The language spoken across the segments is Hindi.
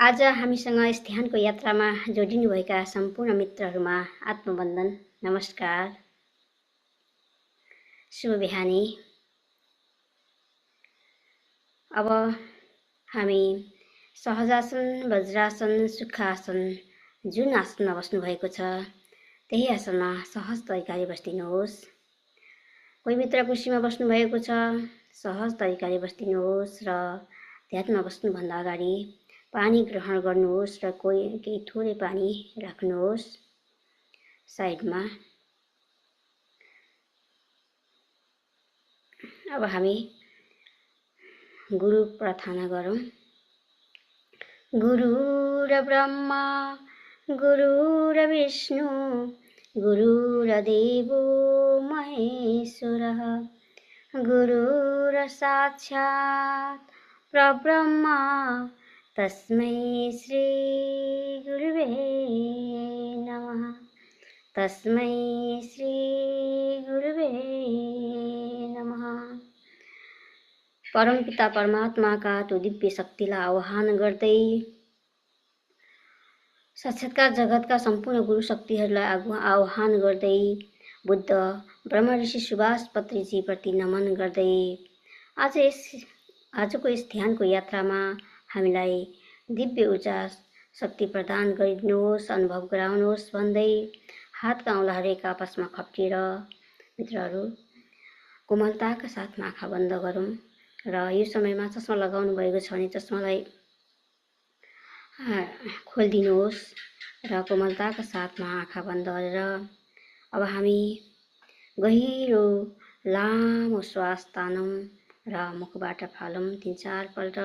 आज हामीसँग यस ध्यानको यात्रामा जोडिनुभएका सम्पूर्ण मित्रहरूमा आत्मवन्दन, नमस्कार, शुभ बिहानी। अब हामी सहजासन, वज्रासन, सुखासन जुन आसनमा बस्नुभएको छ त्यही आसनमा सहज तरिकाले बस्दिनुहोस्। कोही मित्र कुर्सीमा बस्नुभएको छ, सहज तरिकाले बस्दिनुहोस् र ध्यानमा बस्नुभन्दा अगाडि पानी ग्रहण गर्नुहोस् र केही थोरै पानी राख्नुहोस् साइडमा। अब हामी गुरु प्रार्थना गरौँ। गुरुर्ब्रह्मा गुरुर्विष्णु गुरुर्देवो महेश्वरः गुरुर्साक्षात् परब्रह्मा तस्मै श्री गुरुवे नमः। तस्मै श्री गुरुवे नमः। परमपिता परमात्माका त्यो दिव्य शक्तिलाई आह्वान गर्दै साक्षात्कार जगतका सम्पूर्ण गुरु शक्तिहरूलाई आह्वान गर्दै बुद्ध ब्रह्म ऋषि सुभाष पत्रीजीप्रति नमन गर्दै आजको यस ध्यानको यात्रामा हामीलाई दिव्य ऊर्जा शक्ति प्रदान गरिदिनुहोस्, अनुभव गराउनुहोस् भन्दै हातका औँलाहरू एक आपसमा खप्टिएर मित्रहरू कोमलताका साथमा आँखा बन्द गरौँ र यो समयमा चस्मा लगाउनु भएको छ भने चस्मालाई खोलिदिनुहोस् र कोमलताका साथमा आँखा बन्द गरेर अब हामी गहिरो लामो श्वास तानौँ र मुखबाट फालौँ 3-4 पल्ट।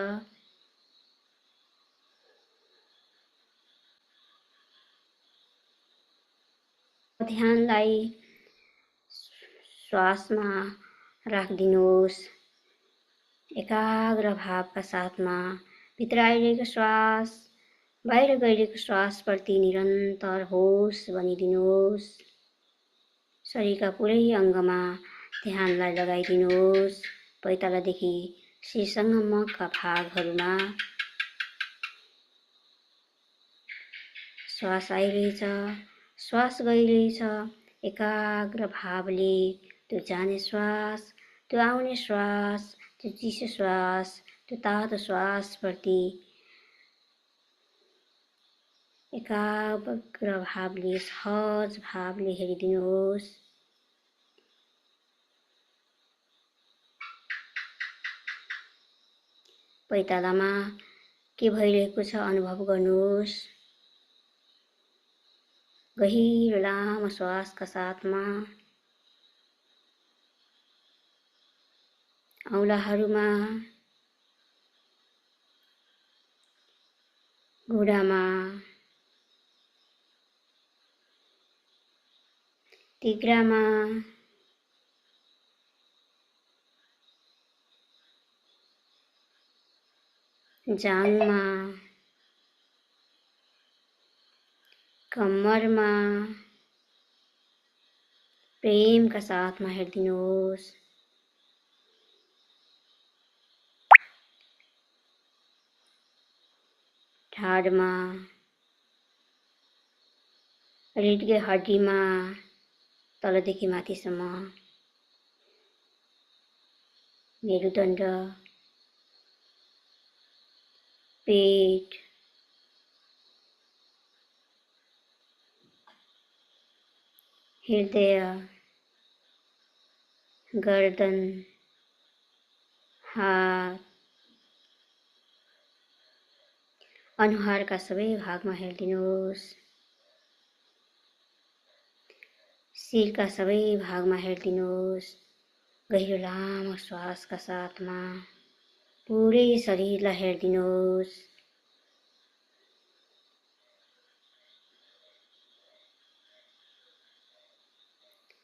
ध्यानलाई श्वासमा राखिदिनुहोस्। एकाग्र भावका साथमा भित्र आइरहेको श्वास बाहिर गइरहेको श्वासप्रति निरन्तर होस बनिदिनुहोस्। शरीरका पुरै अङ्गमा ध्यानलाई लगाइदिनुहोस्। पैतालादेखि शीर्षसम्मका भागहरूमा श्वास आइरहेछ, श्वास गइरहेछ। एकाग्र भावले त्यो जाने श्वास, त्यो आउने श्वास, त्यो चिसो श्वास, त्यो तातो श्वासप्रति एकाग्र भावले सहज भावले हेरिदिनुहोस्। पैतालामा के भइरहेको छ अनुभव गर्नुहोस्। गहिरो लामो श्वासका साथमा औँलाहरूमा, घुँडामा, तिघ्रामा, जाङमा, कम्मरमा प्रेमका साथमा हेरिदिनुहोस्। ढाडमा, रिडको हड्डीमा तलदेखि माथिसम्म, मेरुदण्ड, पेट, हृदय, गर्दन, हात, अनुहारका सबै भागमा हेरिदिनुहोस्। शिरका सबै भागमा हेरिदिनुहोस्। गहिरो लामो श्वासका साथमा पुरै शरीरलाई हेरिदिनुहोस्।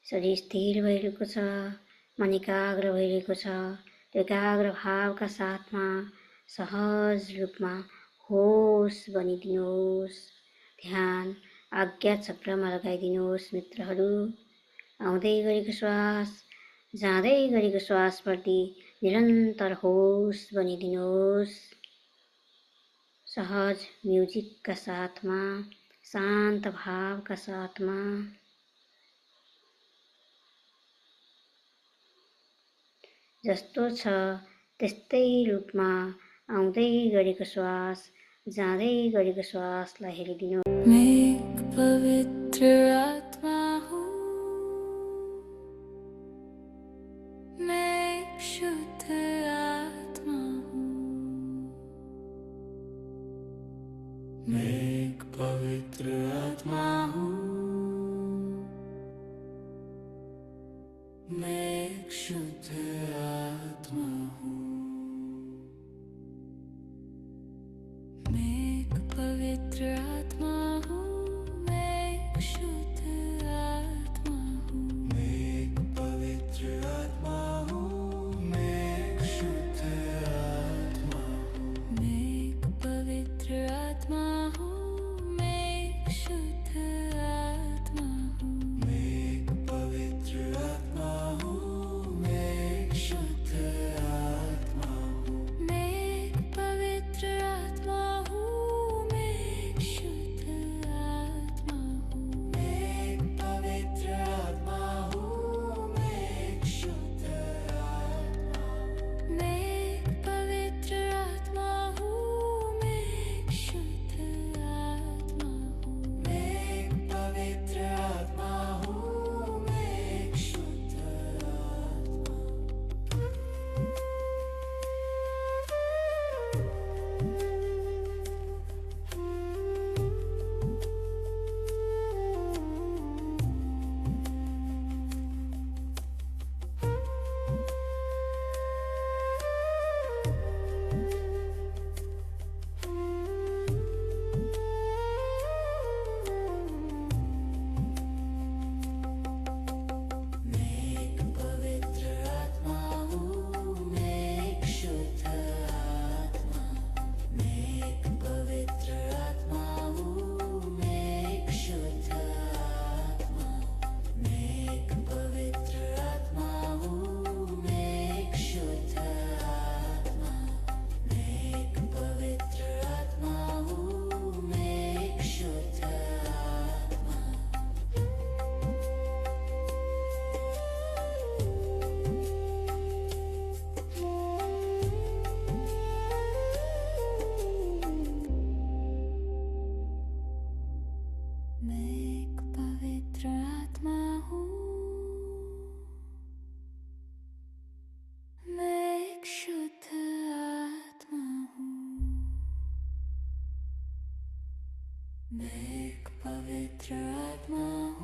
शरीर स्थिर भइरहेको छ, मन एकाग्र भइरहेको छ। एकाग्र भावका साथमा सहज रूपमा होस बनिदिनुहोस्। ध्यान आज्ञा चक्रमा लगाइदिनुहोस् मित्रहरू। आउँदै गरेको श्वास, जाँदै गरेको श्वासप्रति निरन्तर होस बनिदिनुहोस्। सहज म्युजिकका साथमा, शान्त भावका साथमा जस्तो छ त्यस्तै रूपमा आउँदै गरेको श्वास, जाँदै गरेको श्वासलाई हेरिदिनु। मैं एक पवित्र आत्मा हूँ, मैं एक शुद्ध आत्मा हूँ, मैं एक पवित्र आत्मा हूँ, मैं एक शुद्ध आत्मा हूँ, मैं एक पवित्र आत्मा हूँ, मैं एक शुद्ध आत्मा हूँ, मैं एक पवित्र आत्मा हूँ, मैं एक शुद्ध आत्मा हूँ, मैं एक पवित्र आत्मा हूँ, मैं एक शुद्ध आत्मा हूँ, मैं एक पवित्र आत्मा हूँ, मैं एक शुद्ध आत्मा हूँ, मैं एक पवित्र आत्मा हूँ, मैं एक शुद्ध आत्मा हूँ, मैं एक पवित्र आत्मा हूँ, मैं एक शुद्ध आत्मा हूँ, मैं एक पवित्र आत्मा हूँ, मैं एक शुद्ध आत्मा हूँ, मैं एक पवित्र आत्मा हूँ, मैं एक शुद्ध मैं एक पवित्र आत्मा हूँ, मैं एक शुद्ध आत्मा हूँ, मैं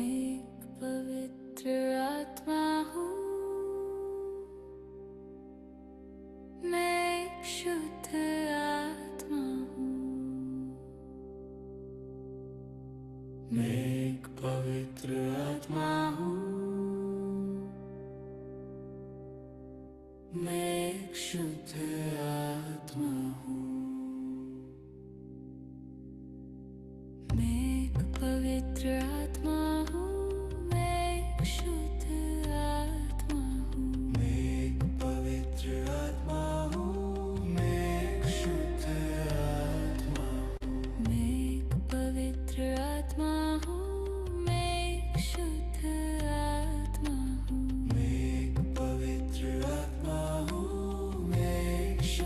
एक पवित्र आत्मा हूँ, मैं एक शुद्ध आत्मा हूँ, मैं एक पवित्र आत्मा हूँ, मैं एक शुद्ध आत्मा हूँ, मैं एक पवित्र आत्मा हूँ, मैं एक शुद्ध आत्मा हूँ, मैं एक पवित्र आत्मा हूँ, मैं एक शुद्ध आत्मा हूँ, मैं एक पवित्र आत्मा हूँ, मैं एक शुद्ध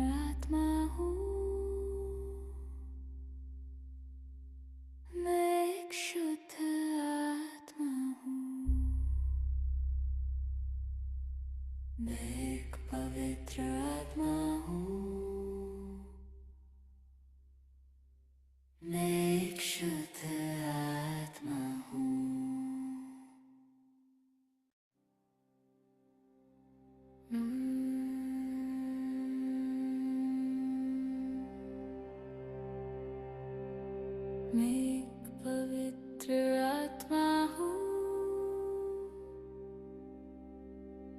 आत्मा हूँ, मैं एक शुद्ध आत्मा हूँ, मैं एक पवित्र आत्मा हूँ, मैं एक शुद्ध आत्मा हूँ। मैं एक पवित्र आत्मा हूँ,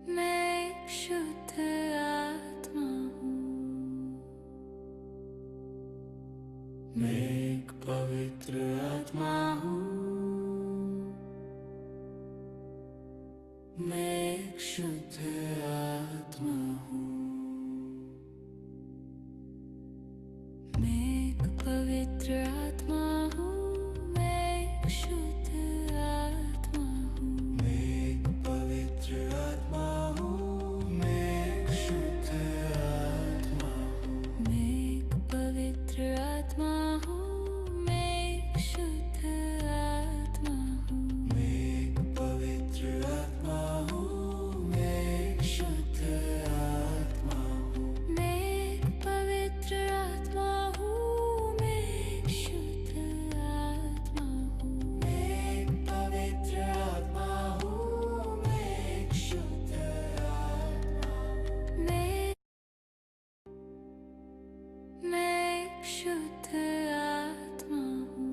मैं एक शुद्ध आत्मा हूँ, मैं एक पवित्र आत्मा हूँ, मैं एक शुद्ध आत्मा हूँ, मैं एक पवित्र आत्मा हूँ, मैं एक शुद्ध आत्मा हूँ, मैं एक पवित्र आत्मा हूँ, मैं एक शुद्ध आत्मा हूँ, मैं एक पवित्र आत्मा हूँ, मैं एक शुद्ध आत्मा हूँ, मैं एक पवित्र आत्मा हूँ, मैं एक शुद्ध आत्मा हूँ, मैं एक पवित्र आत्मा हूँ, मैं एक शुद्ध आत्मा हूँ, मैं एक पवित्र आत्मा हूँ, मैं एक शुद्ध आत्मा हूँ, मैं एक शुद्ध आत्मा हूँ,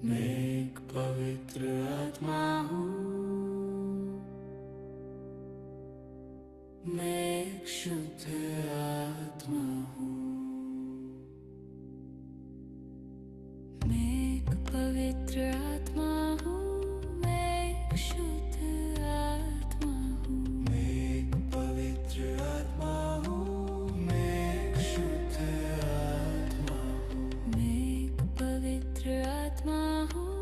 मैं एक पवित्र आत्मा हूँ, मैं एक शुद्ध आत्मा हूँ, मैं एक पवित्र आत्मा हूँ, मैं एक शुद्ध आत्मा हूँ, मैं एक पवित्र आत्मा हूँ, मैं एक शुद्ध आत्मा हूँ, मैं एक पवित्र आत्मा हूँ,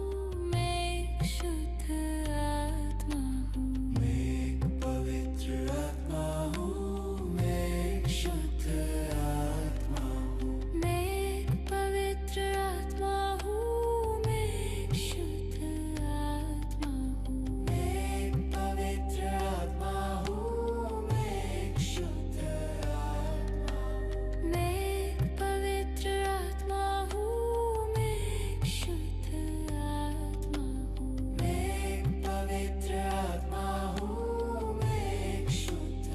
मैं एक शुद्ध आत्मा हूँ, मैं एक पवित्र आत्मा हूँ, मैं एक शुद्ध आत्मा हूँ, मैं एक पवित्र आत्मा हूँ, मैं एक शुद्ध आत्मा हूँ, मैं एक पवित्र आत्मा हूँ, मैं एक शुद्ध आत्मा हूँ, मैं एक पवित्र आत्मा हूँ, मैं एक शुद्ध आत्मा हूँ, मैं एक पवित्र आत्मा हूँ, मैं एक शुद्ध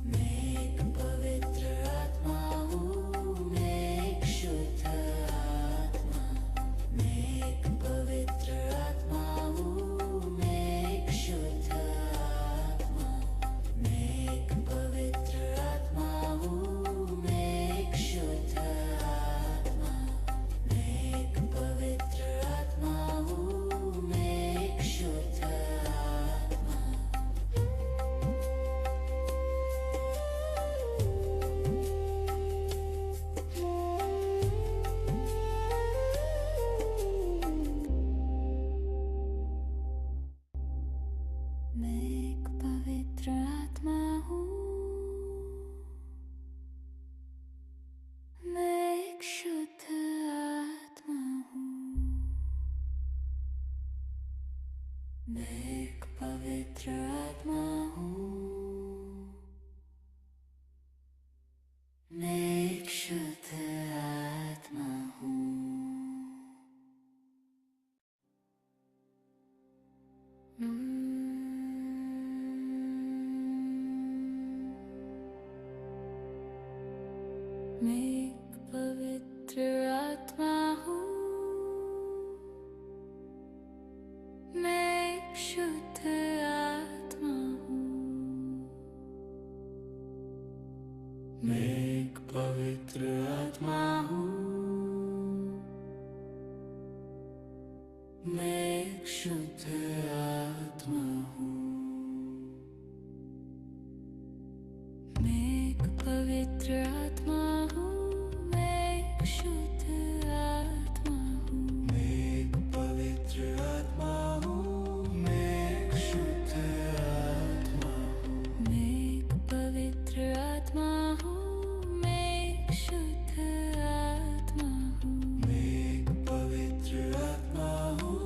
मैं एक पवित्र आत्मा हूँ, मैं एक शुद्ध आत्मा, मैं एक पवित्र आत्मा हूँ, मैं एक शुद्ध आत्मा, मैं एक पवित्र आत्मा हूँ, मैं एक शुद्ध आत्मा, मैं एक पवित्र आत्मा हूँ, मैं एक शुद्ध आत्मा। मैं एक पवित्र आत्मा हूँ, मैं एक शुद्ध आत्मा हूँ, मैं एक पवित्र आत्मा हूँ, मैं एक शुद्ध आत्मा हूँ। मैं एक पवित्र आत्मा हूँ, मैं एक शुद्ध आत्मा हूँ, मैं एक पवित्र आत्मा हूँ, मैं एक शुद्ध आत्मा हूँ, मैं एक पवित्र आत्मा हूँ, मैं एक शुद्ध आत्मा हूँ, मैं एक पवित्र आत्मा हूँ, मैं एक शुद्ध आत्मा हूँ, मैं एक पवित्र आत्मा हूँ, मैं एक शुद्ध आत्मा हूँ, मैं एक पवित्र आत्मा हूँ,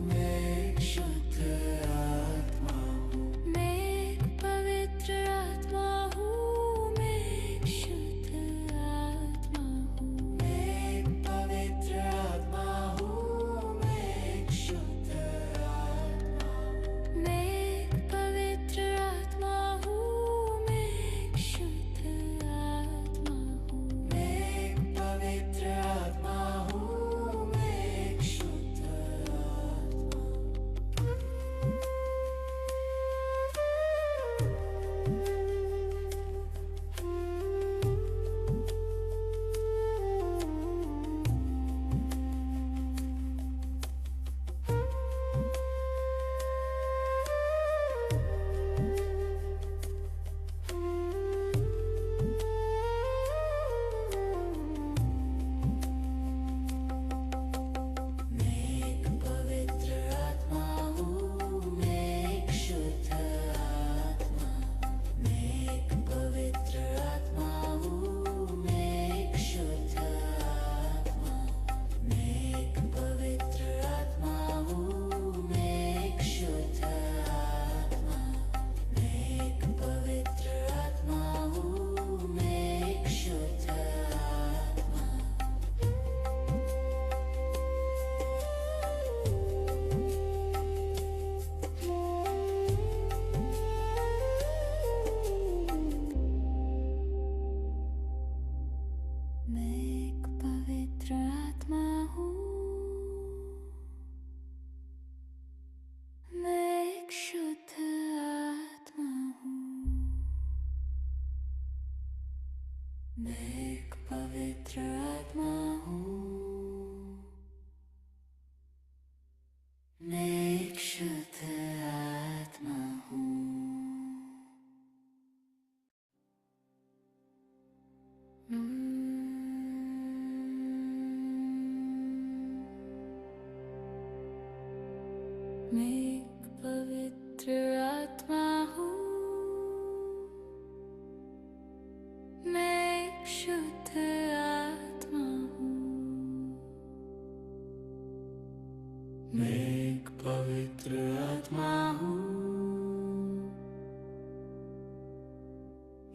मैं एक शुद्ध आत्मा हूँ, मैं एक पवित्र आत्मा हूँ, मैं एक शुद्ध आत्मा हूँ, मैं एक पवित्र आत्मा हूँ, मैं एक शुद्ध आत्मा हूँ, मैं एक पवित्र आत्मा हूँ, मैं एक शुद्ध आत्मा हूँ, मैं एक पवित्र आत्मा हूँ, मैं एक शुद्ध आत्मा हूँ। मैं एक पवित्र आत्मा हूँ, मैं एक शुद्ध आत्मा हूँ, मैं एक पवित्र आत्मा हूँ, मैं एक शुद्ध आत्मा हूँ, मैं एक पवित्र आत्मा हूँ, मैं एक शुद्ध आत्मा हूँ, मैं एक पवित्र आत्मा हूँ, मैं एक शुद्ध आत्मा हूँ। मैं एक पवित्र आत्मा हूँ, मैं एक शुद्ध आत्मा हूँ, मैं एक पवित्र आत्मा हूँ, मैं एक शुद्ध आत्मा हूँ। मैं एक पवित्र आत्मा हूँ, मैं एक शुद्ध आत्मा हूँ, मैं एक पवित्र आत्मा हूँ,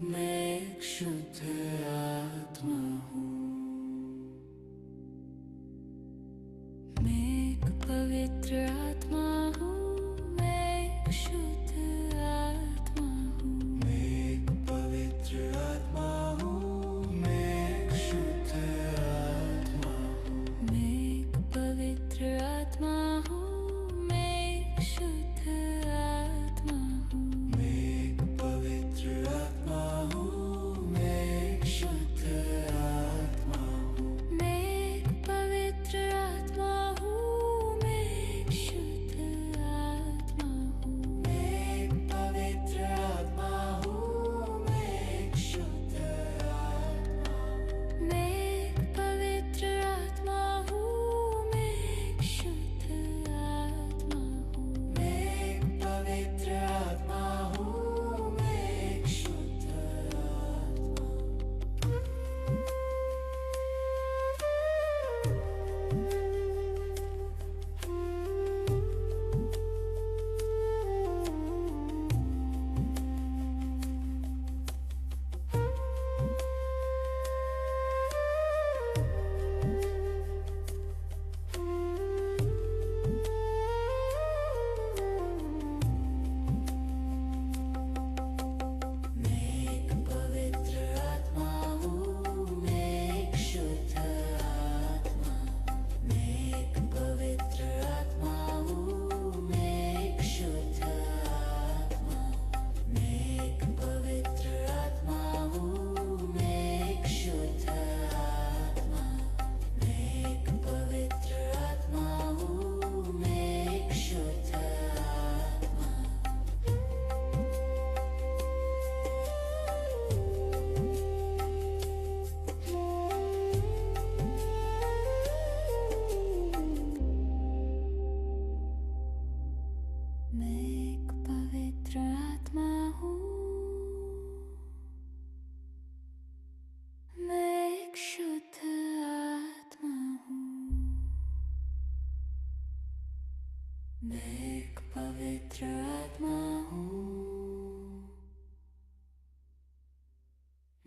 मैं एक शुद्ध आत्मा हूँ, मैं एक पवित्र आत्मा हूँ, मैं एक शुद्ध आत्मा हूँ, मैं एक पवित्र आत्मा हूँ, मैं एक शुद्ध आत्मा हूँ, मैं एक पवित्र आत्मा हूँ, मैं एक शुद्ध आत्मा हूँ, मैं एक पवित्र आत्मा हूँ, मैं एक शुद्ध आत्मा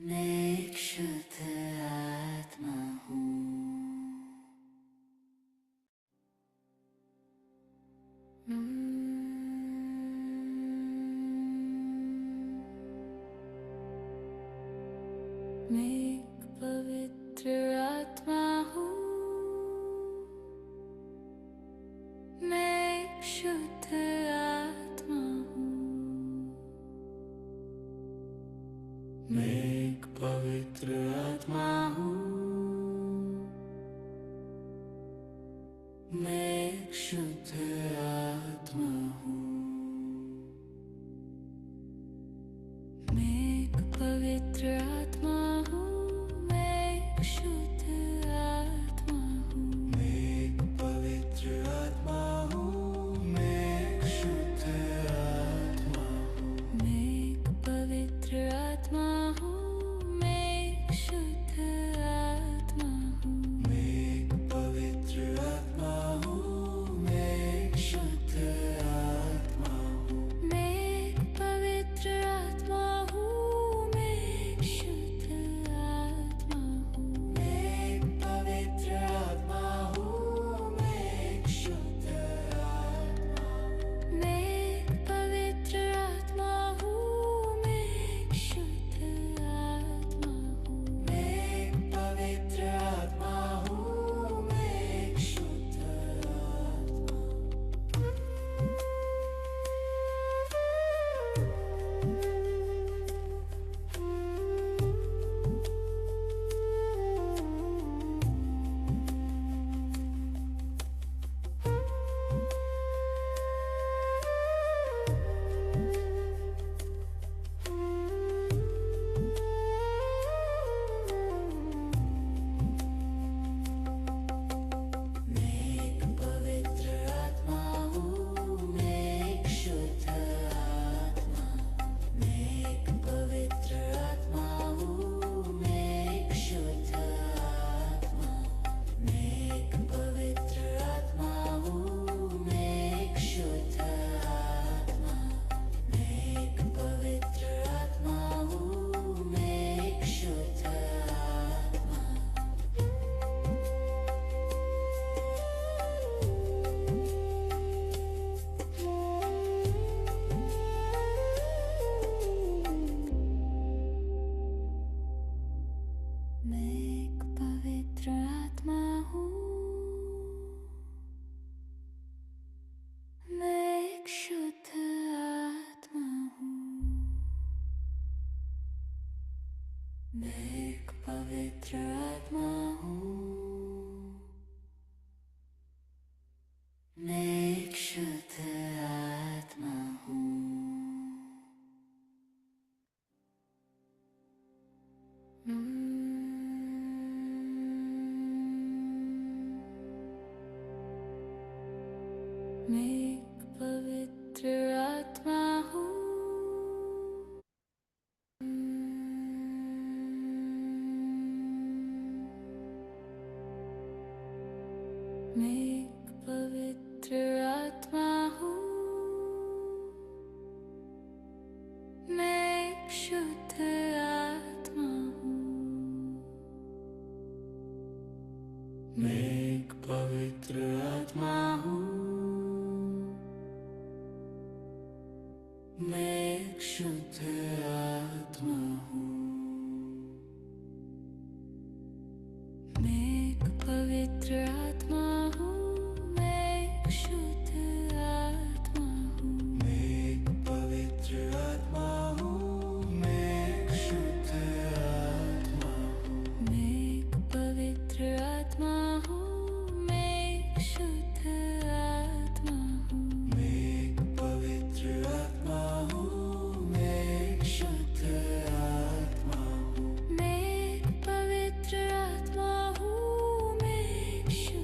मैं एक शुद्ध आत्मा हूँ। मैं एक पवित्र आत्मा हूँ। मैं एक शुद्ध आत्मा हूँ। मैं एक पवित्र आत्मा हूँ। मैं एक शुद्ध आत्मा हूँ। मैं एक पवित्र आत्मा हूँ। मैं एक शुद्ध आत्मा हूँ। मैं एक पवित्र आत्मा हूँ। मैं एक शुद्ध आत्मा हूँ। मैं एक पवित्र आत्मा हूँ। मैं एक शुद्ध आत्मा हूँ। मैं एक पवित्र आत्मा हूँ। मैं एक शुद्ध आत्मा हूँ। मैं एक पवित्र आत्मा हूँ। मैं एक शुद्ध आत्मा हूँ। मैं एक पवित्र आत्मा हूँ। मैं एक शुद्ध आत्मा हूँ। मैं एक पवित्र आत्मा हूँ। मैं एक शुद्ध आत्मा हूँ। मैं एक पवित्र आत्मा हूँ। मैं एक शुद्ध आत्मा हूँ। मैं एक पवित्र आत्मा हूँ। मैं एक शुद्ध आत्मा हूँ। मैं एक पवित्र आत्मा हूँ। मैं एक शुद्ध आत्मा हूँ। मैं एक पवित्र आत्मा हूँ। मैं एक शुद्ध आत्मा हूँ। मैं एक पवित्र आत्मा हूँ। मैं एक शुद्ध आत्मा हूँ। मैं एक पवित्र आत्मा हूँ। मैं एक शुद्ध आत्मा हूँ। मैं एक पवित्र आत्मा हूँ। मैं एक शुद्ध आत्मा हूँ। मैं एक पवित्र आत्मा हूँ। मैं एक पवित्र आत्मा हूँ। मैं एक शुद्ध आत्मा हूँ। मैं एक पवित्र आत्मा हूँ। मैं एक शुद्ध आत्मा हूँ। मैं एक पवित्र आत्मा हूँ। मैं एक शुद्ध आत्मा हूँ। मैं एक पवित्र आत्मा हूँ। मैं एक शुद्ध आत्मा हूँ। मैं एक पवित्र आत्मा हूँ। मैं एक शुद्ध आत्मा हूँ। मैं एक पवित्र आत्मा हूँ। मैं एक शुद्ध आत्मा हूँ। मैं एक पवित्र आत्मा हूँ। मैं एक शुद्ध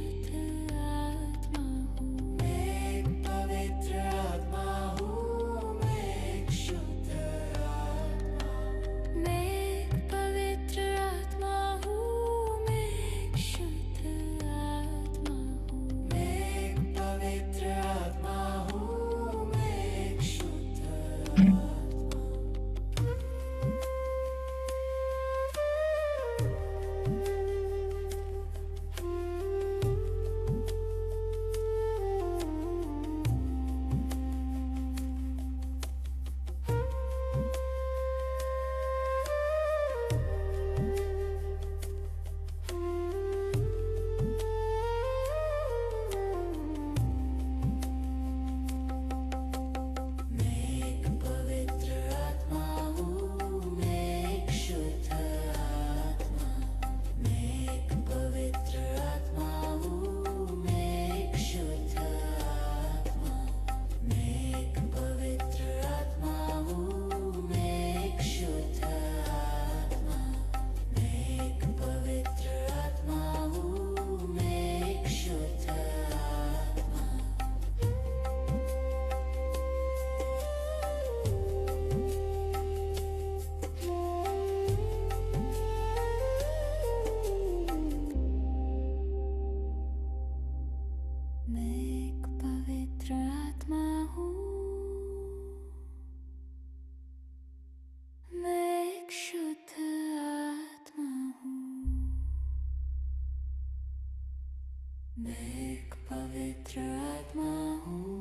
पवित्र आत्मा हूँ,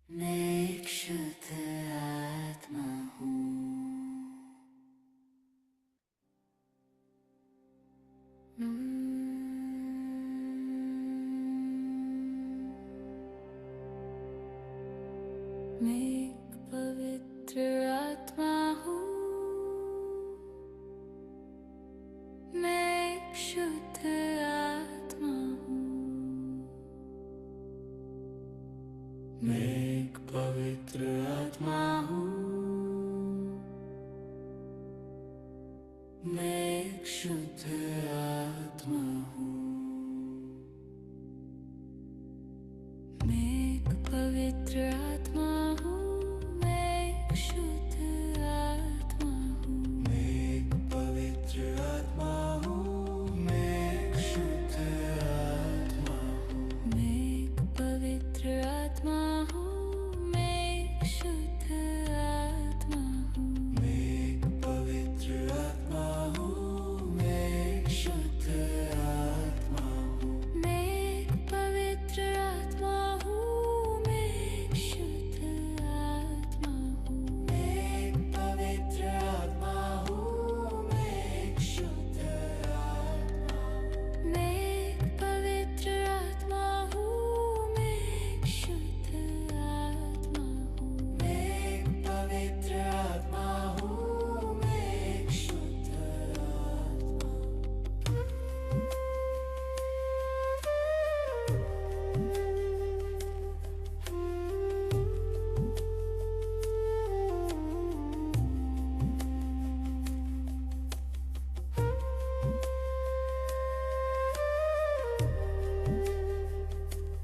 मैं एक शुद्ध आत्मा हूँ। मैं एक पवित्र आत्मा हूँ, मैं एक शुद्ध आत्मा हूँ। मैं एक पवित्र आत्मा हूँ, मैं एक शुद्ध आत्मा हूँ। मैं एक पवित्र आत्मा हूँ, मैं एक शुद्ध आत्मा हूँ। मैं एक पवित्र आत्मा हूँ, मैं एक शुद्ध आत्मा हूँ। मैं एक पवित्र आत्मा हूँ, मैं एक शुद्ध आत्मा हूँ। मैं एक पवित्र आत्मा हूँ, मैं एक शुद्ध आत्मा हूँ। मैं एक पवित्र आत्मा हूँ, मैं एक शुद्ध आत्मा हूँ। मैं एक पवित्र आत्मा हूँ, मैं एक शुद्ध आत्मा हूँ। मैं एक पवित्र आत्मा हूँ, मैं एक शुद्ध आत्मा हूँ। मैं एक पवित्र आत्मा हूँ, मैं एक शुद्ध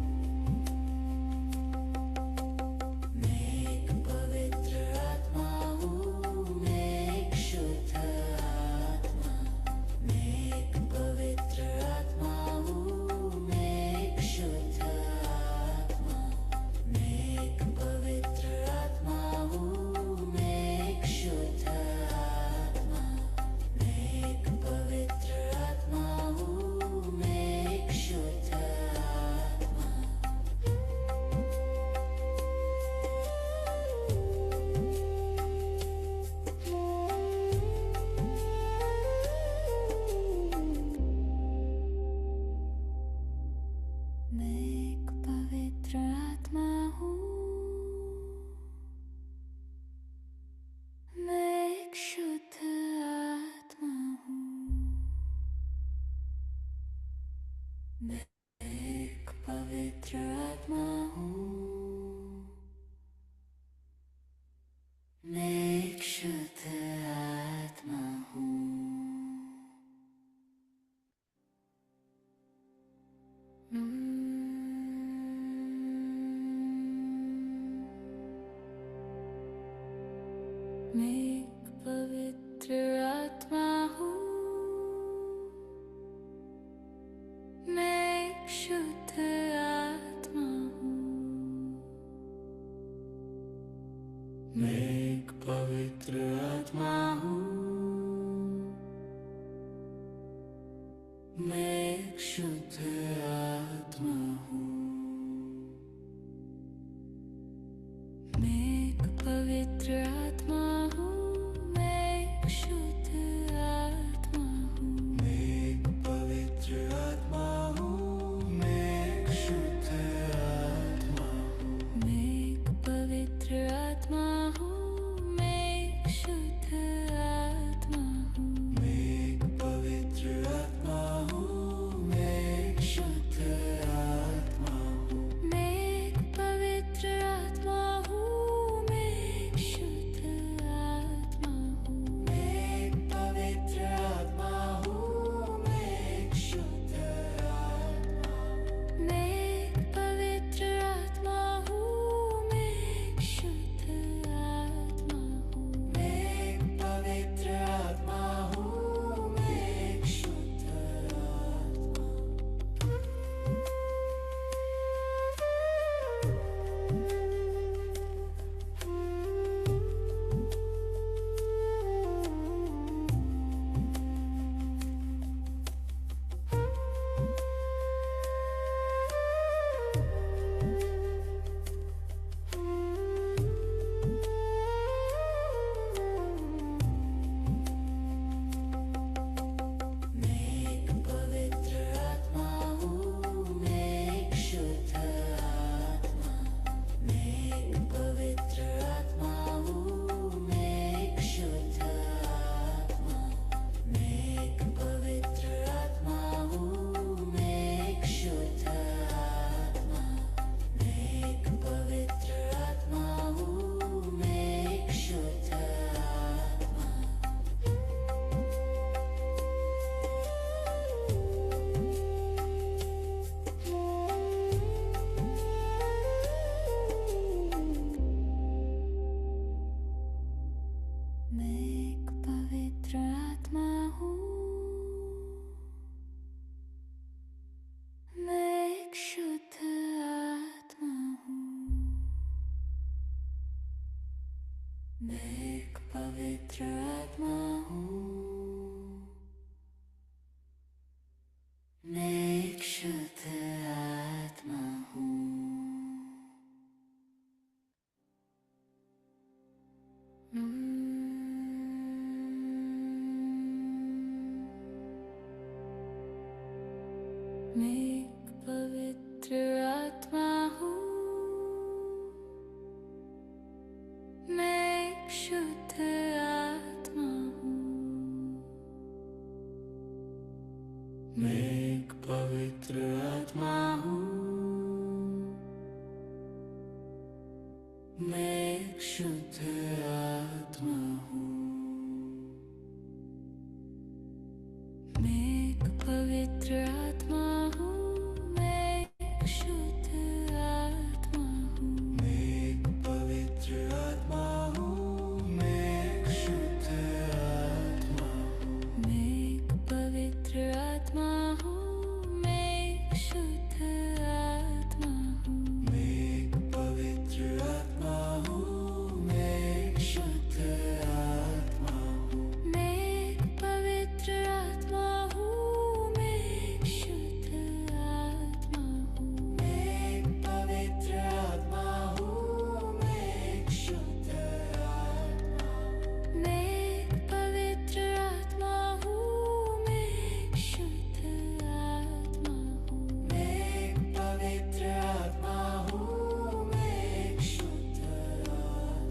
आत्मा हूँ। मैं एक पवित्र आत्मा हूँ, मैं एक शुद्ध आत्मा। मैं एक पवित्र आत्मा हूँ, मैं एक शुद्ध आत्मा। मैं एक पवित्र आत्मा हूँ, मैं एक शुद्ध आत्मा। मैं एक पवित्र आत्मा हूँ, मैं एक शुद्ध आत्मा। मैं एक पवित्र आत्मा हूँ, मैं एक शुद्ध आत्मा हूँ। मैं एक पवित्र आत्मा हूँ, मैं एक शुद्ध आत्मा हूँ। मैं एक पवित्र आत्मा हूँ, मैं एक शुद्ध आत्मा हूँ। मैं एक पवित्र आत्मा हूँ, मैं एक शुद्ध आत्मा हूँ। मैं एक पवित्र आत्मा हूँ, मैं एक शुद्ध आत्मा हूँ। मैं एक पवित्र आत्मा हूँ, मैं एक शुद्ध आत्मा हूँ। मैं एक पवित्र आत्मा हूँ, मैं एक पवित्र आत्मा हूँ, मैं एक शुद्ध आत्मा हूँ। मैं एक पवित्र आत्मा हूँ, मैं एक शुद्ध आत्मा हूँ। मैं एक पवित्र आत्मा हूँ, मैं एक शुद्ध आत्मा हूँ। मैं एक पवित्र आत्मा हूँ, मैं एक शुद्ध आत्मा हूँ। मैं एक पवित्र आत्मा हूँ, मैं एक शुद्ध आत्मा हूँ। मैं एक पवित्र आत्मा हूँ, मैं एक शुद्ध आत्मा हूँ। मैं एक पवित्र आत्मा हूँ, मैं एक शुद्ध आत्मा हूँ। मैं एक पवित्र आत्मा हूँ, मैं एक शुद्ध आत्मा हूँ। मैं एक पवित्र आत्मा हूँ, मैं एक शुद्ध आत्मा हूँ। मैं एक पवित्र आत्मा हूँ, मैं एक शुद्ध आत्मा हूँ।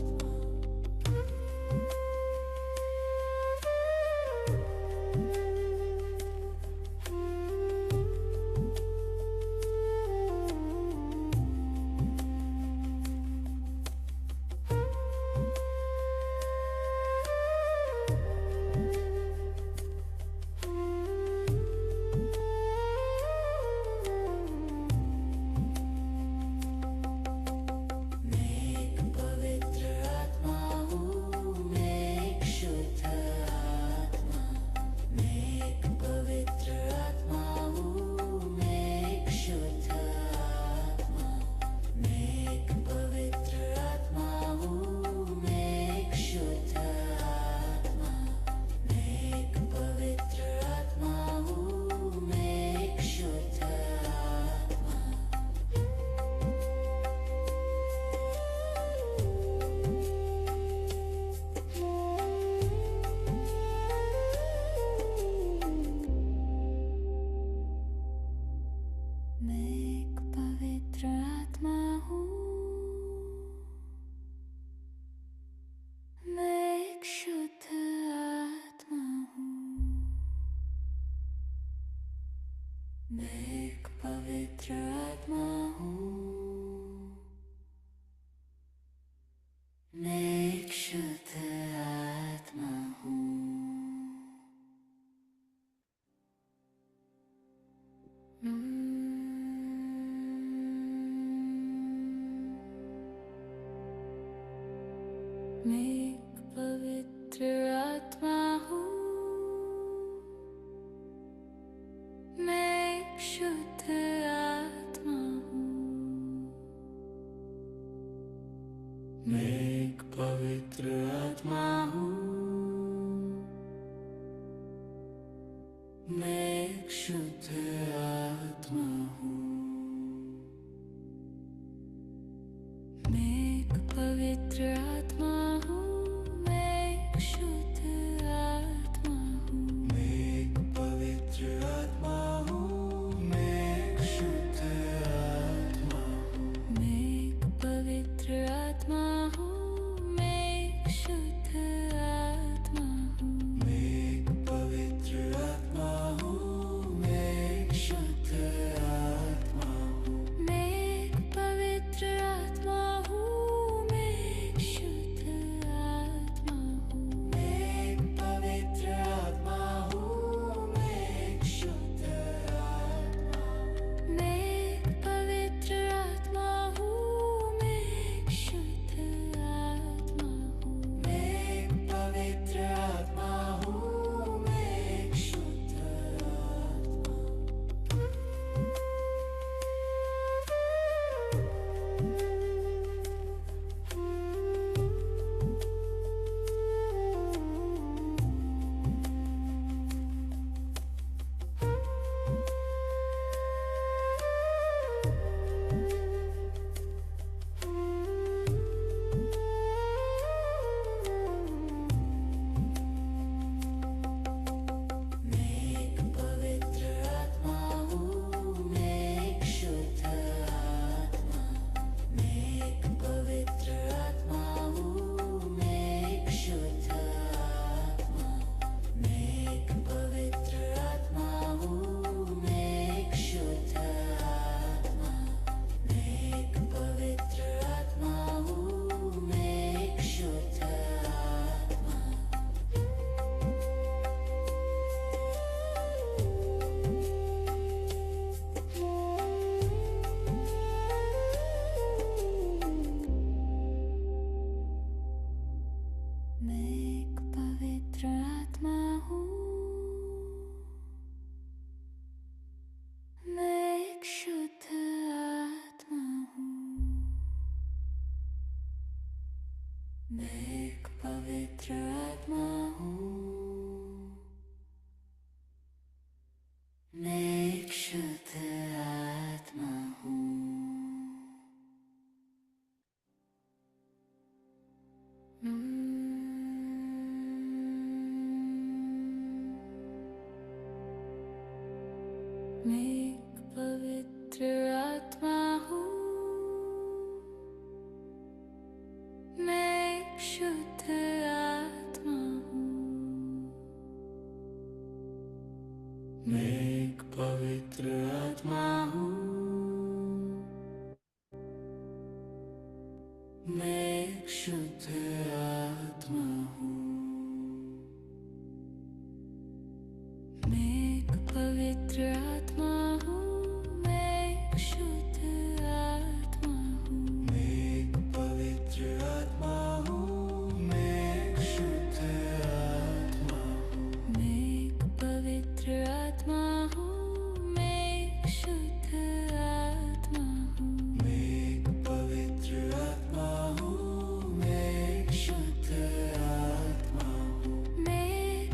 मैं एक पवित्र आत्मा हूँ, मैं एक शुद्ध आत्मा हूँ। मैं एक पवित्र आत्मा हूँ, मैं एक शुद्ध आत्मा हूँ। मैं एक पवित्र आत्मा हूँ, मैं एक शुद्ध आत्मा हूँ। मैं एक पवित्र आत्मा हूँ, मैं एक शुद्ध आत्मा हूँ। मैं एक पवित्र आत्मा हूँ, मैं एक शुद्ध आत्मा हूँ। मैं एक पवित्र आत्मा हूँ, मैं एक शुद्ध आत्मा हूँ। मैं एक पवित्र आत्मा हूँ, मैं एक शुद्ध आत्मा हूँ। मैं एक पवित्र आत्मा हूँ, मैं एक शुद्ध आत्मा हूँ। मैं एक पवित्र आत्मा हूँ, मैं एक शुद्ध आत्मा हूँ। मैं एक पवित्र आत्मा हूँ, मैं एक शुद्ध आत्मा हूँ। मैं एक पवित्र आत्मा हूँ, मैं एक शुद्ध आत्मा हूँ। मैं एक पवित्र आत्मा हूँ, मैं एक शुद्ध आत्मा हूँ। मैं एक पवित्र आत्मा हूँ, मैं एक शुद्ध आत्मा हूँ। मैं एक पवित्र आत्मा हूँ, मैं एक शुद्ध आत्मा हूँ। मैं एक पवित्र आत्मा हूँ, मैं एक शुद्ध आत्मा हूँ। मैं एक पवित्र आत्मा हूँ, मैं एक शुद्ध मैं एक पवित्र आत्मा हूँ, मैं एक शुद्ध आत्मा हूँ। मैं एक पवित्र आत्मा हूँ, मैं एक शुद्ध आत्मा हूँ। मैं एक पवित्र आत्मा हूँ, मैं एक शुद्ध आत्मा हूँ। मैं एक पवित्र आत्मा हूँ, मैं एक शुद्ध आत्मा हूँ। मैं एक पवित्र आत्मा हूँ, मैं एक शुद्ध आत्मा हूँ। मैं एक पवित्र आत्मा हूँ, मैं एक शुद्ध आत्मा हूँ। मैं एक पवित्र आत्मा हूँ, मैं एक शुद्ध आत्मा हूँ। मैं एक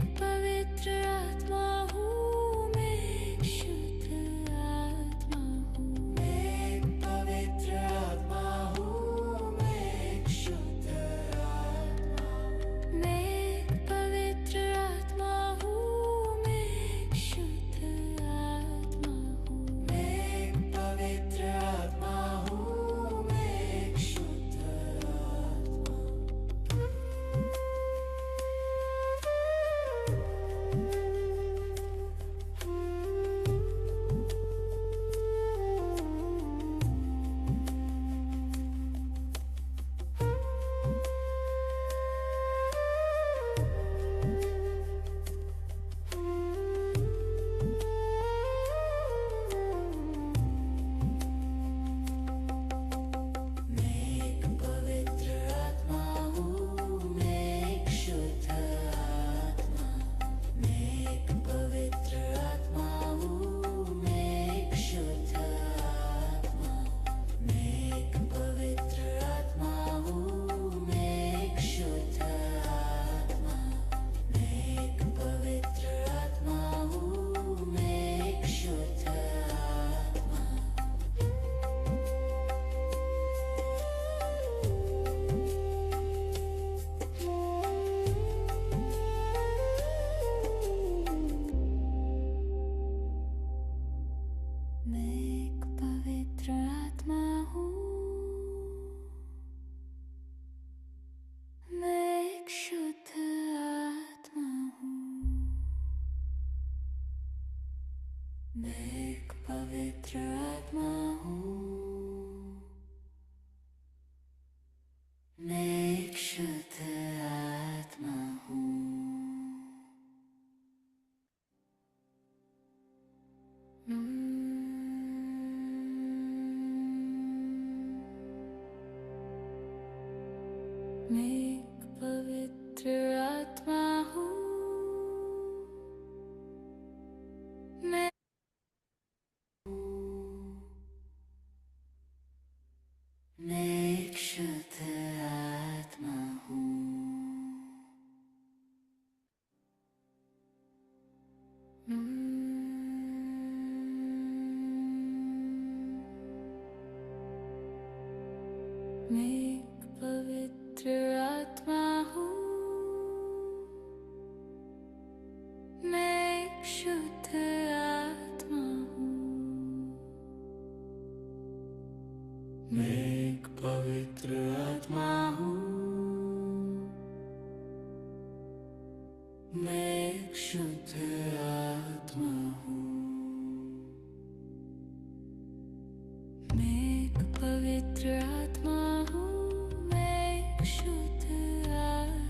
पवित्र आत्मा हूँ, मैं एक शुद्ध आत्मा हूँ। मैं एक पवित्र आत्मा हूँ, मैं एक शुद्ध आत्मा हूँ। मैं एक पवित्र आत्मा हूँ, मैं एक शुद्ध आत्मा हूँ। मैं एक पवित्र आत्मा हूँ, मैं एक शुद्ध आत्मा हूँ। मैं एक पवित्र आत्मा हूँ, मैं एक शुद्ध आत्मा हूँ। मैं एक पवित्र आत्मा हूँ, मैं एक शुद्ध आत्मा हूँ। मैं एक पवित्र आत्मा हूँ, मैं एक शुद्ध आत्मा हूँ। मैं एक पवित्र आत्मा हूँ, मैं एक शुद्ध आत्मा हूँ। मैं एक पवित्र आत्मा हूँ, मैं एक शुद्ध आत्मा हूँ। मैं एक पवित्र आत्मा हूँ, मैं एक शुद्ध आत्मा हूँ। मैं एक पवित्र आत्मा हूँ, मैं मैं एक शुद्ध आत्मा हूँ। मैं एक पवित्र आत्मा हूँ, मैं एक शुद्ध आत्मा हूँ। मैं एक पवित्र आत्मा हूँ, मैं एक शुद्ध आत्मा हूँ। मैं एक पवित्र आत्मा हूँ, मैं एक शुद्ध आत्मा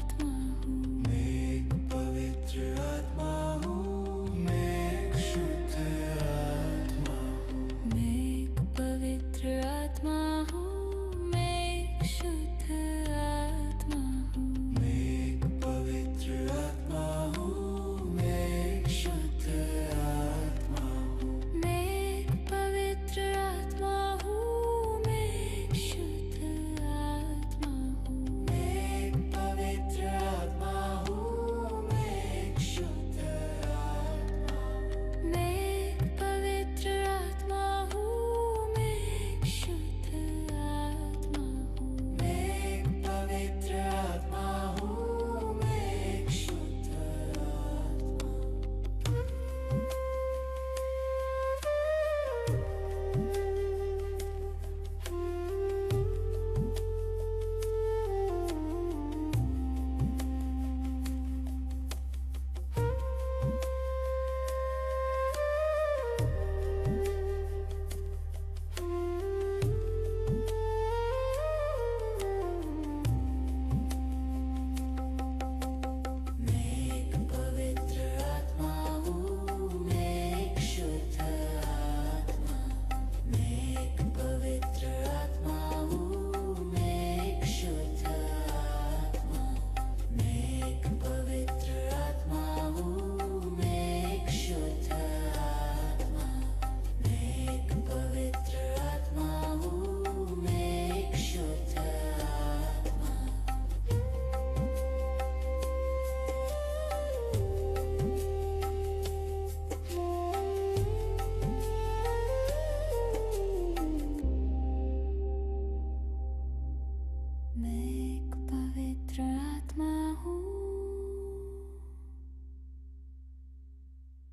मैं एक पवित्र आत्मा हूँ,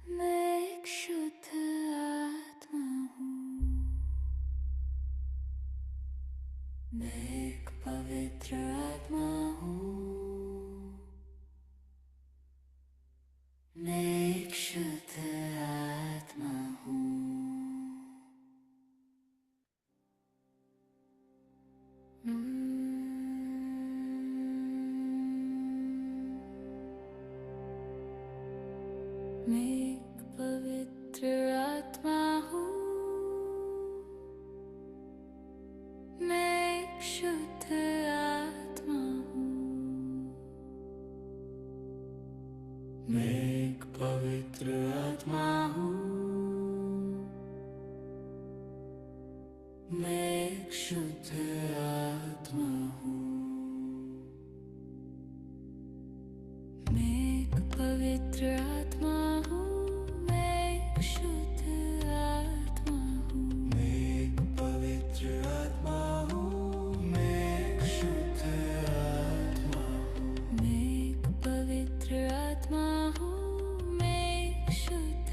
मैं एक शुद्ध आत्मा हूँ, मैं एक पवित्र आत्मा हूँ, मैं एक शुद्ध आत्मा हूँ। मैं एक पवित्र आत्मा हूँ, मैं एक शुद्ध आत्मा हूँ, मैं एक पवित्र आत्मा हूँ, मैं एक शुद्ध आत्मा हूँ, मैं एक पवित्र आत्मा हूँ, मैं एक शुद्ध आत्मा हूँ, मैं एक पवित्र आत्मा हूँ, मैं एक शुद्ध आत्मा हूँ, मैं एक पवित्र आत्मा हूँ, मैं एक शुद्ध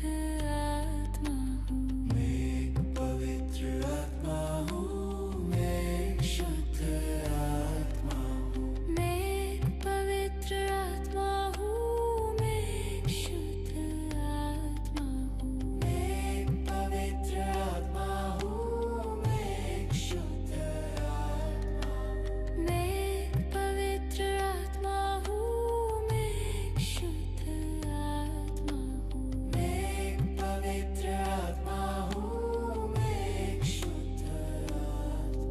आत्मा हूँ, मैं एक पवित्र आत्मा हूँ, मैं एक शुद्ध आत्मा हूँ, मैं एक पवित्र आत्मा हूँ, मैं एक शुद्ध आत्मा हूँ, मैं एक पवित्र आत्मा हूँ, मैं एक शुद्ध आत्मा हूँ, मैं एक पवित्र आत्मा हूँ, मैं एक शुद्ध आत्मा हूँ, मैं एक पवित्र आत्मा हूँ, मैं एक शुद्ध आत्मा हूँ।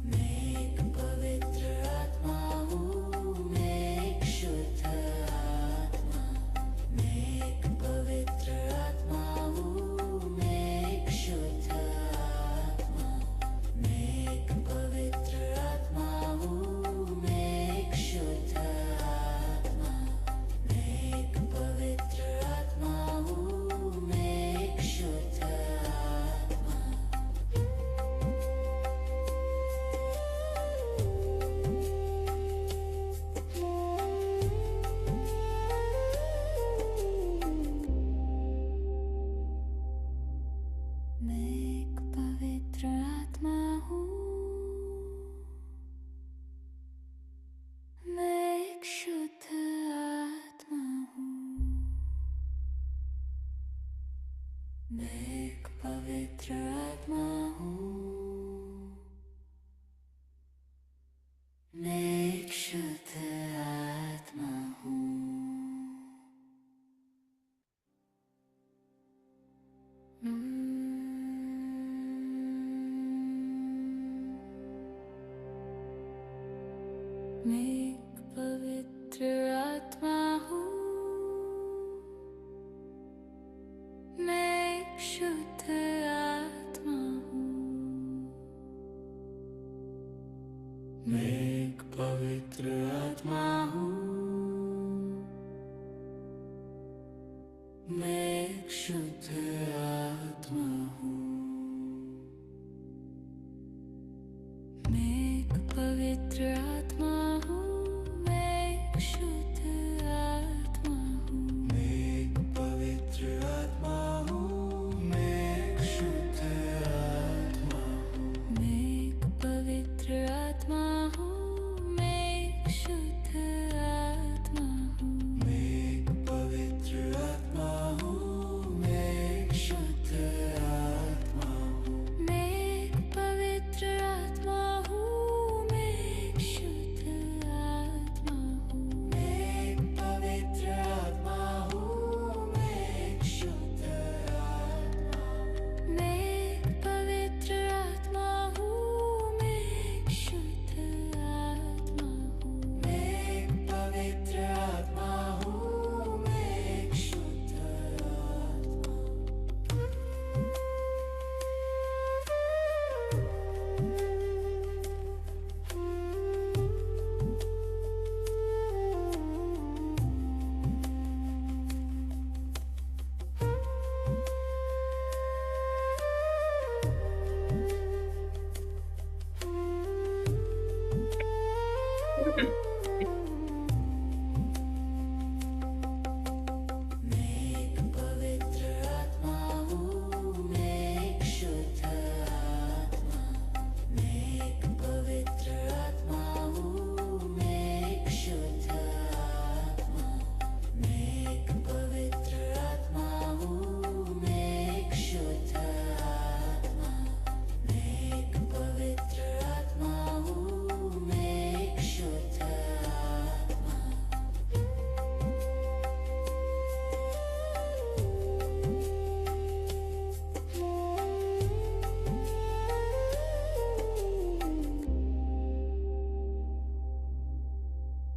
मैं एक पवित्र आत्मा हूँ, मैं एक शुद्ध आत्मा हूँ, मैं एक पवित्र आत्मा हूँ, मैं एक शुद्ध आत्मा हूँ, मैं एक पवित्र आत्मा हूँ, मैं एक शुद्ध आत्मा हूँ, मैं एक पवित्र आत्मा हूँ, मैं एक शुद्ध आत्मा हूँ। मैं एक पवित्र आत्मा हूँ, मैं एक शुद्ध आत्मा हूँ, मैं एक पवित्र आत्मा हूँ, मैं एक शुद्ध आत्मा हूँ। मैं एक पवित्र आत्मा हूँ, मैं एक शुद्ध आत्मा हूँ, मैं एक पवित्र आत्मा हूँ, मैं एक शुद्ध आत्मा हूँ। मैं एक पवित्र आत्मा हूँ, मैं एक शुद्ध आत्मा हूँ, मैं एक पवित्र आत्मा हूँ, मैं एक शुद्ध आत्मा हूँ, मैं एक पवित्र आत्मा हूँ, मैं एक शुद्ध आत्मा हूँ, मैं एक पवित्र आत्मा हूँ, मैं एक शुद्ध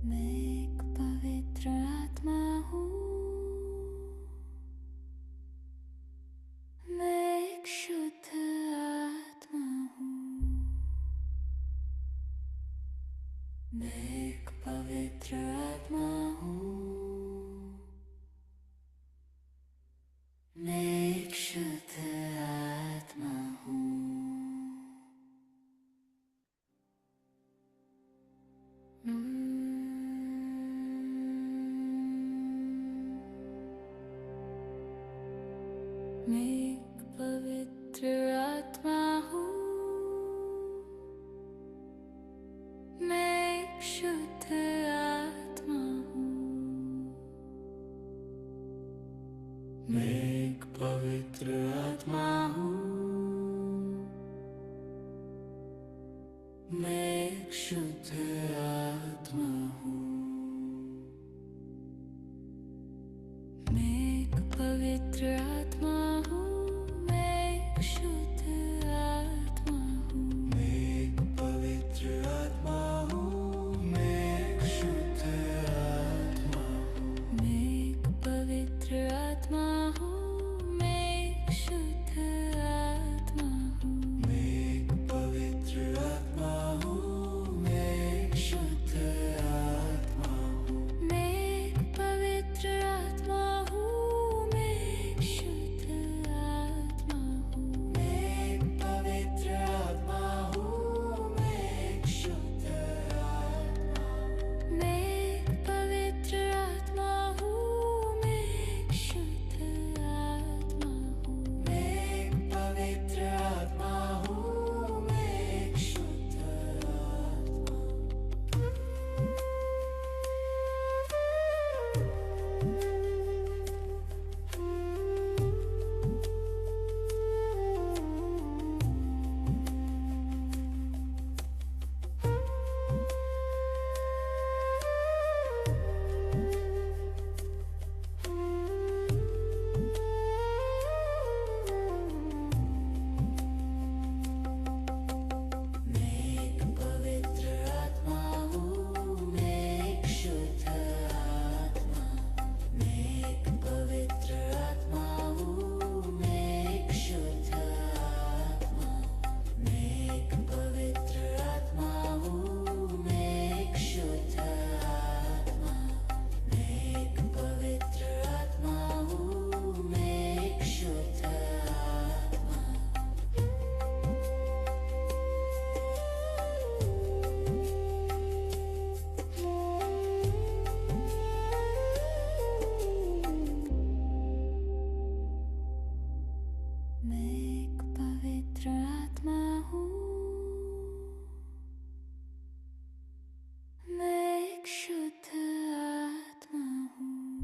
मैं एक पवित्र आत्मा हूँ, मैं एक शुद्ध आत्मा हूँ, मैं एक पवित्र आत्मा हूँ, मैं एक शुद्ध आत्मा हूँ। मैं एक पवित्र आत्मा हूँ, मैं एक शुद्ध आत्मा हूँ, मैं एक पवित्र आत्मा हूँ, मैं एक शुद्ध आत्मा हूँ, मैं एक पवित्र आत्मा हूँ, मैं एक शुद्ध आत्मा हूँ, मैं एक पवित्र आत्मा हूँ, मैं एक शुद्ध आत्मा हूँ, मैं एक पवित्र आत्मा हूँ, मैं एक शुद्ध आत्मा हूँ, मैं एक पवित्र आत्मा हूँ, मैं एक शुद्ध आत्मा हूँ, मैं एक पवित्र आत्मा हूँ, मैं एक शुद्ध आत्मा हूँ, मैं एक पवित्र आत्मा हूँ, मैं एक शुद्ध आत्मा हूँ, मैं एक पवित्र आत्मा हूँ, मैं एक शुद्ध आत्मा हूँ, मैं एक पवित्र आत्मा हूँ, मैं एक शुद्ध आत्मा हूँ। मैं एक पवित्र आत्मा हूँ, मैं एक शुद्ध आत्मा हूँ, मैं एक पवित्र आत्मा हूँ, मैं एक शुद्ध आत्मा हूँ, मैं एक पवित्र आत्मा हूँ, मैं एक शुद्ध आत्मा हूँ, मैं एक पवित्र आत्मा हूँ, मैं एक शुद्ध आत्मा हूँ। मैं एक पवित्र आत्मा हूँ, मैं एक शुद्ध आत्मा हूँ,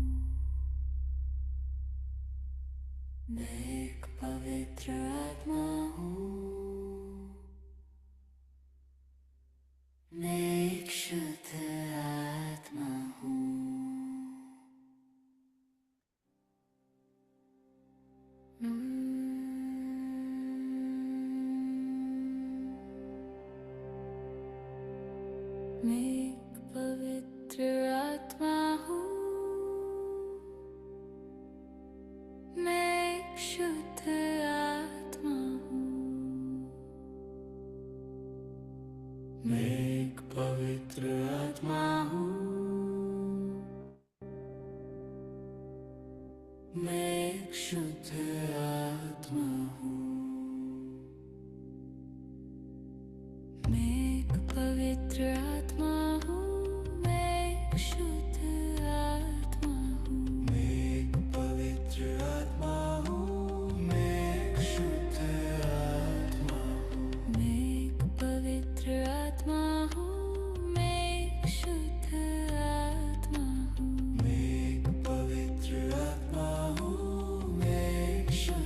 मैं एक पवित्र आत्मा हूँ, मैं एक शुद्ध आत्मा हूँ। मैं एक पवित्र आत्मा हूँ, मैं एक शुद्ध आत्मा हूँ, मैं एक पवित्र आत्मा हूँ, मैं एक शुद्ध आत्मा हूँ। मैं एक पवित्र आत्मा हूँ, मैं एक शुद्ध आत्मा हूँ, मैं एक पवित्र आत्मा हूँ, मैं एक शुद्ध आत्मा हूँ, मैं एक पवित्र आत्मा हूँ, मैं एक शुद्ध आत्मा हूँ, मैं एक पवित्र आत्मा हूँ, मैं एक शुद्ध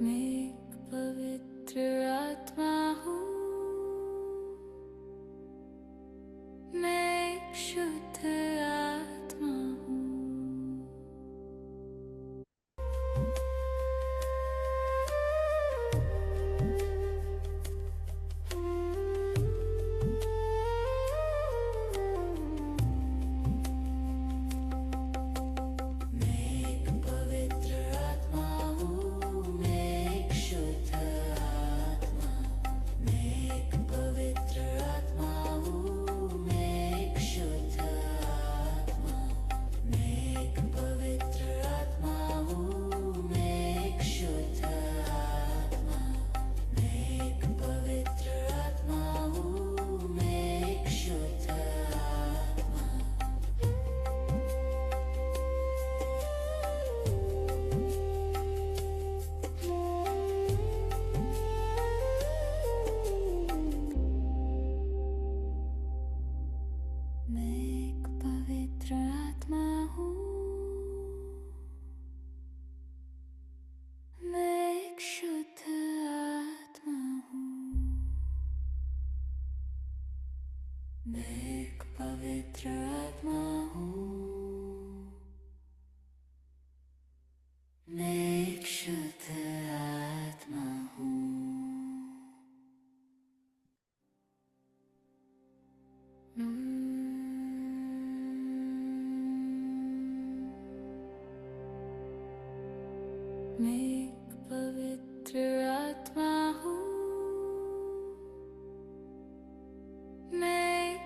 मैं एक पवित्र आत्मा हूँ, मैं एक शुद्ध आत्मा हूँ। मैं एक पवित्र आत्मा हूँ, मैं एक शुद्ध आत्मा हूँ। मैं एक पवित्र आत्मा हूँ, मैं एक शुद्ध आत्मा हूँ। मैं एक पवित्र आत्मा हूँ, मैं एक शुद्ध आत्मा हूँ। मैं एक पवित्र आत्मा हूँ, मैं एक शुद्ध आत्मा हूँ। मैं एक पवित्र आत्मा हूँ, मैं एक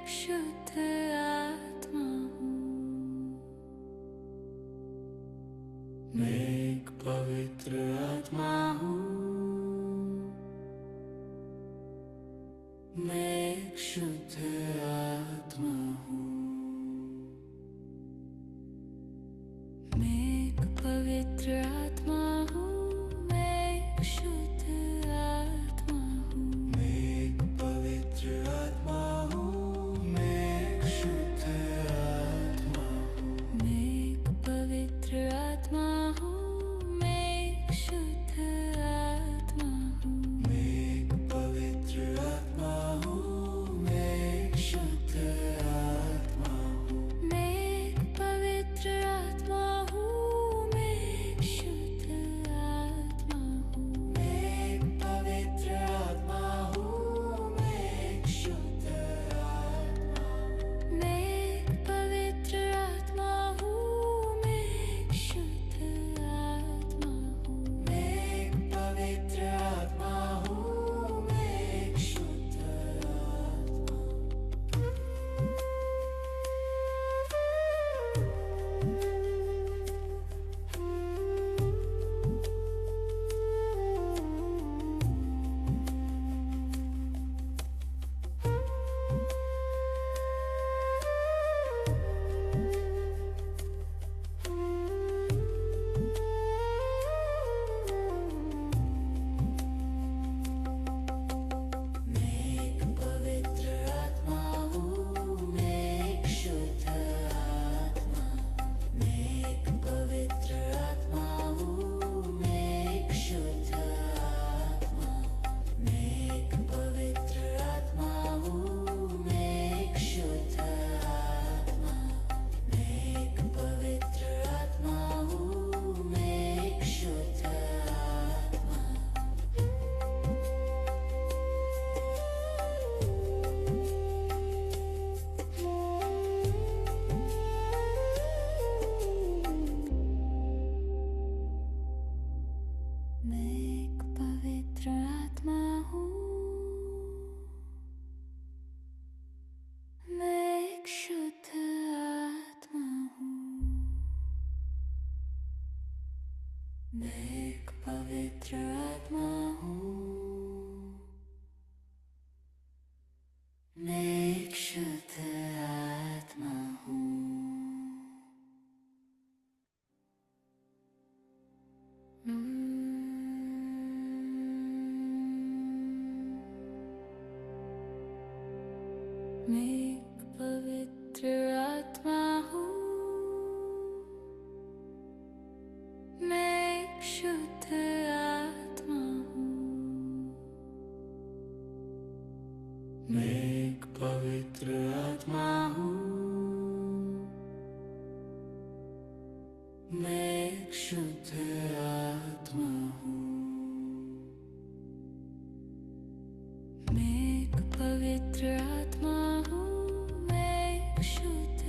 शुद्ध आत्मा हूँ। मैं एक पवित्र आत्मा हूँ, मैं एक शुद्ध आत्मा हूँ। मैं एक पवित्र आत्मा हूँ, मैं एक शुद्ध आत्मा हूँ। मैं एक पवित्र आत्मा हूँ, मैं एक शुद्ध आत्मा हूँ। मैं एक पवित्र आत्मा हूँ, मैं एक शुद्ध आत्मा हूँ। मैं मैं एक शुद्ध आत्मा हूँ। मैं एक पवित्र आत्मा हूँ। मैं एक शुद्ध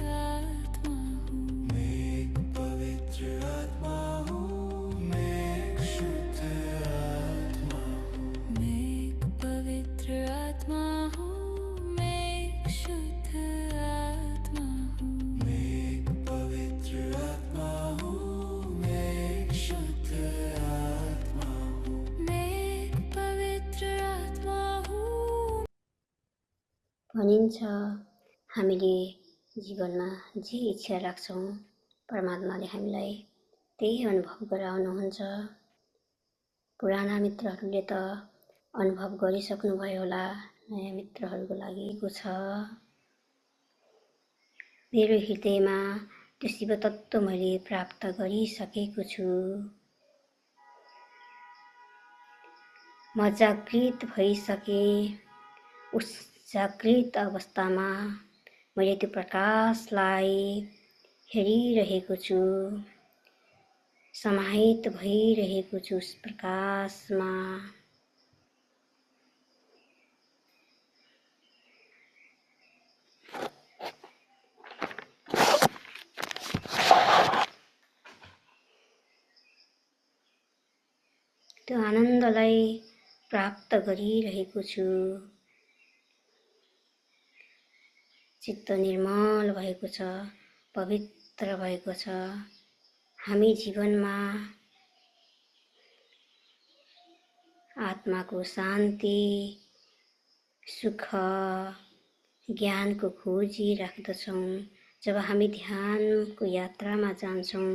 आत्मा हूँ। मैं एक पवित्र आत्मा हूँ। मैं एक शुद्ध आत्मा हूँ। मैं एक पवित्र आत्मा हूँ। मैं एक शुद्ध आत्मा हूँ। मैं एक पवित्र आत्मा हूँ। मैं एक शुद्ध आत्मा हूँ। मैं एक पवित्र आत्मा हूँ। भनिन्छ हामीले जीवनमा जे इच्छा राख्छौँ परमात्माले हामीलाई त्यही अनुभव गराउनुहुन्छ। पुराना मित्रहरूले त अनुभव गरिसक्नुभयो होला, नयाँ मित्रहरूको लागि छ। मेरो हृदयमा त्यो शिवतत्त्व मैले प्राप्त गरिसकेको छु। म जागृत भइसके। उस जागृत अवस्थामा मैले त्यो प्रकाशलाई हेरिरहेको छु, समाहित भइरहेको छु उस प्रकाशमा। त्यो आनन्दलाई प्राप्त गरिरहेको छु। चित्त निर्मल भएको छ, पवित्र भएको छ। हामी जीवनमा आत्माको शान्ति, सुख, ज्ञानको खोजी राख्दछौँ। जब हामी ध्यानको यात्रामा जान्छौँ,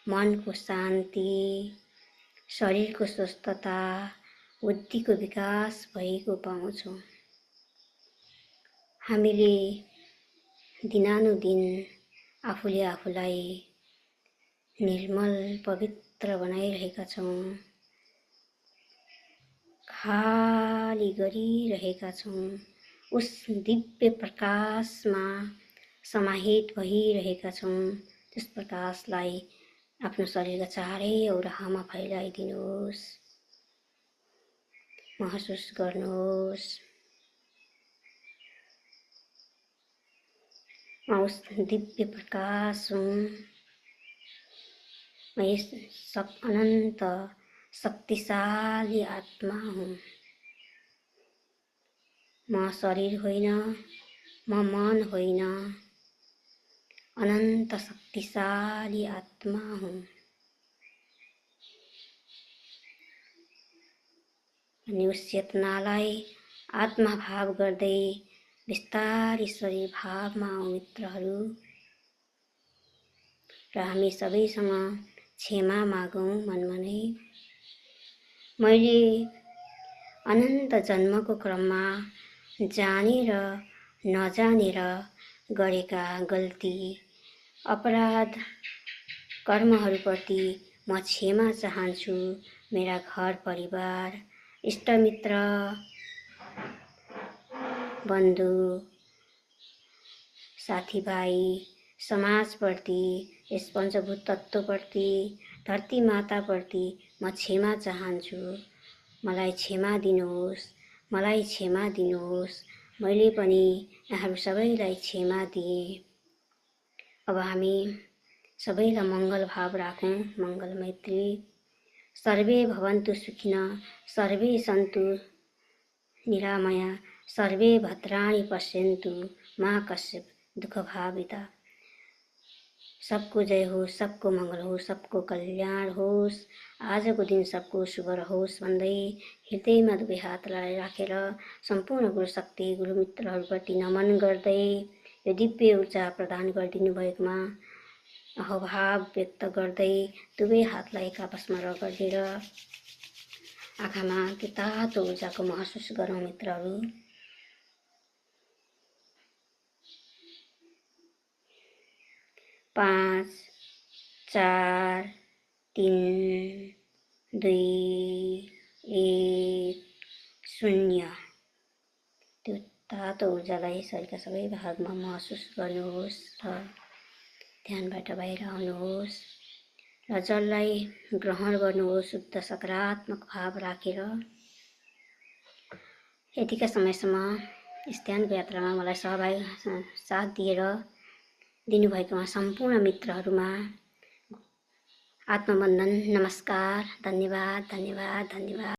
मनको शान्ति, शरीरको स्वस्थता, बुद्धिको विकास भएको पाउँछौँ। हामीले दिनानुदिन आफूले आफूलाई निर्मल पवित्र बनाइरहेका छौँ, खाली गरिरहेका छौँ। उस दिव्य प्रकाशमा समाहित भइरहेका छौँ। त्यस प्रकाशलाई आफ्नो शरीरका चारै औरामा फैलाइदिनुहोस्, महसुस गर्नुहोस्। म उस दिव्य प्रकाश हुँ। म यस अनन्त शक्तिशाली आत्मा हुँ। म शरीर होइन, म मन होइन, अनन्त शक्तिशाली आत्मा हुँ। अनि उस चेतनालाई आत्मा भाव गर्दै बिस्तारै शरीर भावमा आऊ मित्रहरू। र हामी सबैसँग क्षमा मागौँ मनमा नै। मैले अनन्त जन्मको क्रममा जानेर नजानेर गरेका गल्ती, अपराध, कर्महरूप्रति म क्षमा चाहन्छु। मेरा घर परिवार, इष्टमित्र, बन्धु, साथीभाइ, समाजप्रति, यस पञ्चभूत तत्त्वप्रति, धरती माताप्रति म क्षमा चाहन्छु। मलाई क्षमा दिनुहोस्, मलाई क्षमा दिनुहोस्। मैले पनि यहाँहरू सबैलाई क्षमा दिएँ। अब हामी सबैलाई मङ्गल भाव राखौँ, मङ्गल मैत्री। सर्वे भवन्तु सुखिनः, सर्वे सन्तु निरामया, सर्वे भद्राणि पश्यन्तु मा कश्चित् दुःखभाविता। सबको जय होस्, सबको मङ्गल होस्, सबको कल्याण होस्, आजको दिन सबको शुभ रहोस् भन्दै हृदयमा दुवै हातलाई राखेर सम्पूर्ण गुरु शक्ति गुरु मित्रहरूप्रति नमन गर्दै यो दिव्य ऊर्जा प्रदान गरिदिनु भएकोमा अहोभाव व्यक्त गर्दै दुवै हातलाई एक आपसमा रगडेर आँखामा त्यो तातो ऊर्जाको महसुस गरौँ मित्रहरू। पाँच, 4, 3, 2, 1, 0। त्यो तातो ऊर्जालाई शरीरका सबै भागमा महसुस गर्नुहोस् र ध्यानबाट बाहिर आउनुहोस्। र जललाई ग्रहण गर्नुहोस् शुद्ध सकारात्मक भाव राखेर। यतिका समयसम्म यस ध्यानको यात्रामा मलाई साथ दिएर दिनुभएकोमा सम्पूर्ण मित्रहरूमा आत्मबन्धन, नमस्कार, धन्यवाद धन्यवाद धन्यवाद।